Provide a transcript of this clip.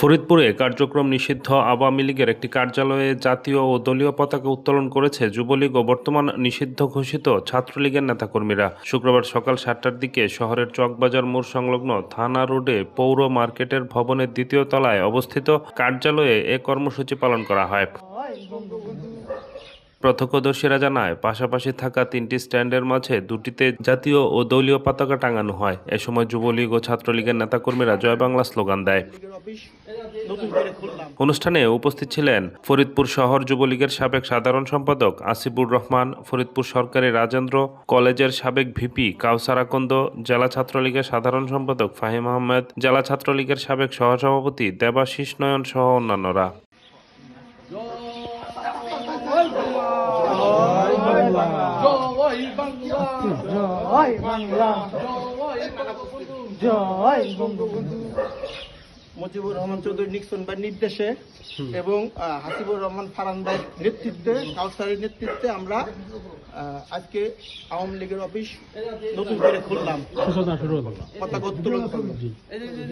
ফরিদপুরে কার্যক্রম নিষিদ্ধ আওয়ামী লীগের একটি কার্যালয়ে জাতীয় ও দলীয় পতাকা উত্তোলন করেছে যুবলীগ ও বর্তমান নিষিদ্ধ ঘোষিত ছাত্রলীগের নেতাকর্মীরা। শুক্রবার সকাল ৭টার দিকে শহরের চকবাজার মোড় সংলগ্ন থানা রোডে পৌর মার্কেটের ভবনের দ্বিতীয় তলায় অবস্থিত কার্যালয়ে এ কর্মসূচি পালন করা হয়। প্রত্যক্ষদর্শীরা জানায়, পাশাপাশি থাকা ৩টি স্ট্যান্ডের মাঝে দুটিতে জাতীয় ও দলীয় পতাকা টাঙানো হয়। এ সময় যুবলীগ ও ছাত্রলীগের নেতাকর্মীরা জয় বাংলা স্লোগান দেয়। অনুষ্ঠানে উপস্থিত ছিলেন ফরিদপুর শহর যুবলীগের সাবেক সাধারণ সম্পাদক আসিফুর রহমান, ফরিদপুর সরকারি রাজেন্দ্র কলেজের সাবেক ভিপি কাউসার আকন্দ, জেলা ছাত্রলীগের সাধারণ সম্পাদক ফাহিম আহমেদ, জেলা ছাত্রলীগের সাবেক সহসভাপতি দেবাশিস নয়ন সহ অন্যান্যরা। মুজিবুর রহমান চৌধুরী নিক্সন ভাইয়ের নির্দেশে এবং হাসিবুর রহমান ফারহান ভাইয়ের নেতৃত্বে, কাউসারের নেতৃত্বে আমরা আজকে আওয়ামী লীগের অফিস নতুন করে খুললাম, পতাকা উত্তোলন করলাম।